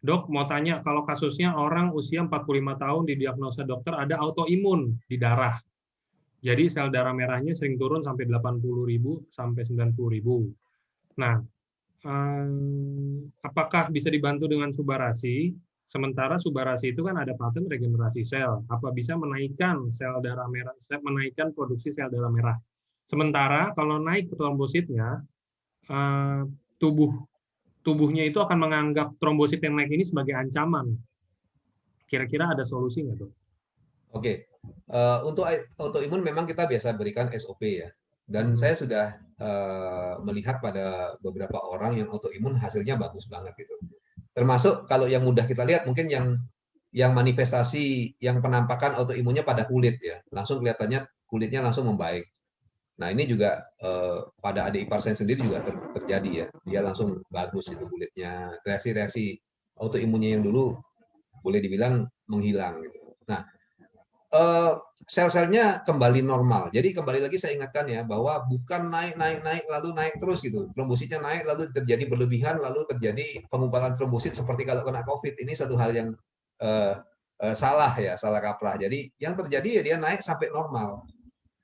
Dok, mau tanya, kalau kasusnya orang usia 45 tahun didiagnosa dokter ada autoimun di darah. Jadi sel darah merahnya sering turun sampai 80.000 sampai 90.000. Nah, apakah bisa dibantu dengan subarasi? Sementara subarasi itu kan ada paten regenerasi sel. Apa bisa menaikkan sel darah merah, menaikkan produksi sel darah merah? Sementara kalau naik trombositnya, eh, tubuh tubuhnya itu akan menganggap trombosit yang naik ini sebagai ancaman. Kira-kira ada solusi nggak, Dok? Oke, untuk autoimun memang kita biasa berikan SOP ya. Dan Mhm. saya sudah melihat pada beberapa orang yang autoimun hasilnya bagus banget gitu. Termasuk kalau yang mudah kita lihat mungkin yang manifestasi yang penampakan autoimunnya pada kulit ya, langsung kelihatannya kulitnya langsung membaik. Nah ini juga pada adik ipar saya sendiri juga terjadi ya, dia langsung bagus itu kulitnya, reaksi-reaksi autoimunnya yang dulu boleh dibilang menghilang gitu. Nah eh, sel-selnya kembali normal. Jadi kembali lagi saya ingatkan ya bahwa bukan naik naik naik lalu naik terus gitu. Trombositnya naik lalu terjadi berlebihan lalu terjadi pengumpalan trombosit seperti kalau kena COVID. Ini satu hal yang uh, salah ya, salah kaprah. Jadi yang terjadi ya dia naik sampai normal.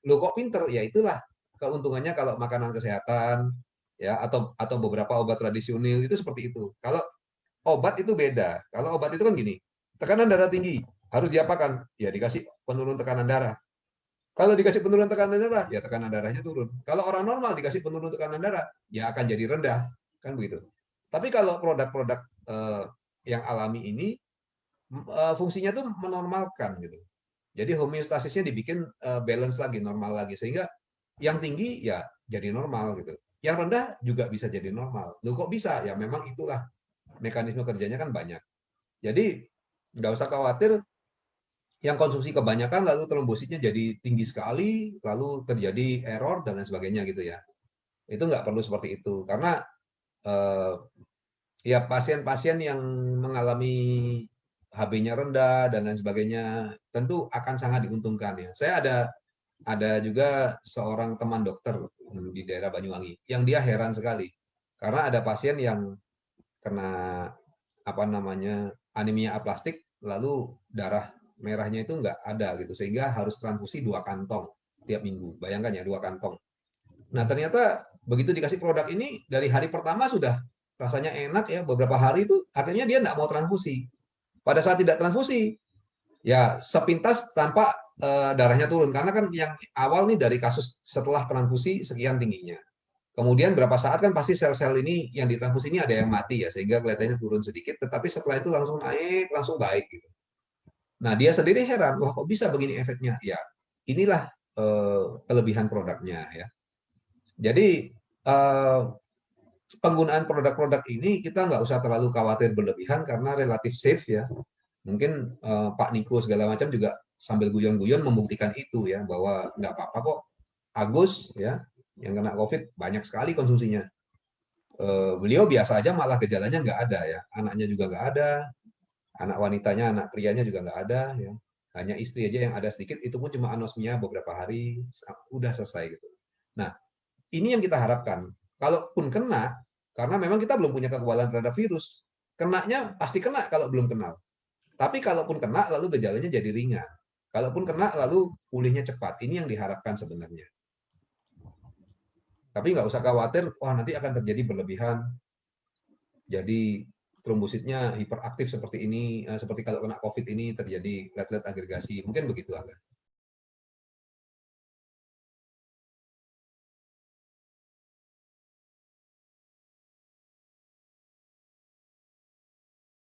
Lo kok pinter? Ya itulah keuntungannya kalau makanan kesehatan ya atau beberapa obat tradisional itu seperti itu. Kalau obat itu beda. Kalau obat itu kan gini, tekanan darah tinggi, harus diapakan? Ya dikasih penurun tekanan darah. Kalau dikasih penurun tekanan darah, ya tekanan darahnya turun. Kalau orang normal dikasih penurun tekanan darah, ya akan jadi rendah, kan begitu. Tapi kalau produk-produk yang alami ini fungsinya tuh menormalkan gitu. Jadi homeostasisnya dibikin balance lagi, normal lagi sehingga yang tinggi ya jadi normal gitu. Yang rendah juga bisa jadi normal. Loh kok bisa? Ya memang itulah mekanisme kerjanya kan banyak. Jadi nggak usah khawatir yang konsumsi kebanyakan lalu trombositnya jadi tinggi sekali, lalu terjadi error dan lain sebagainya gitu ya. Itu nggak perlu seperti itu karena eh, ya pasien-pasien yang mengalami HB-nya rendah dan lain sebagainya tentu akan sangat diuntungkan ya. Saya ada juga seorang teman dokter di daerah Banyuwangi yang dia heran sekali karena ada pasien yang kena apa namanya anemia aplastik lalu darah merahnya itu nggak ada gitu sehingga harus transfusi 2 kantong tiap minggu, bayangkan ya 2 kantong. Nah ternyata begitu dikasih produk ini dari hari pertama sudah rasanya enak ya, beberapa hari itu akhirnya dia nggak mau transfusi. Pada saat tidak transfusi ya sepintas tampak darahnya turun karena kan yang awal nih dari kasus setelah transfusi sekian tingginya. Kemudian berapa saat kan pasti sel-sel ini yang ditransfusi ini ada yang mati ya, sehingga kelihatannya turun sedikit, tetapi setelah itu langsung naik, langsung baik gitu. Nah dia sendiri heran, wah kok bisa begini efeknya? Ya inilah kelebihan produknya ya. Jadi penggunaan produk-produk ini kita nggak usah terlalu khawatir berlebihan karena relatif safe ya. Mungkin Pak Niko segala macam juga sambil guyon-guyon membuktikan itu ya bahwa nggak apa-apa kok. Agus ya yang kena COVID banyak sekali konsumsinya. Beliau biasa aja malah gejalanya nggak ada ya, anaknya juga nggak ada, anak wanitanya, anak prianya juga nggak ada ya, hanya istri aja yang ada sedikit, itu pun cuma anosmia beberapa hari, udah selesai gitu. Nah ini yang kita harapkan, kalaupun kena, karena memang kita belum punya kekebalan terhadap virus, kenanya pasti kena kalau belum kenal, tapi kalaupun kena lalu gejalanya jadi ringan, kalaupun kena lalu pulihnya cepat, ini yang diharapkan sebenarnya. Tapi nggak usah khawatir, wah nanti akan terjadi berlebihan, jadi trombositnya hiperaktif seperti ini, seperti kalau kena COVID ini terjadi platelet agregasi, mungkin begitu agak.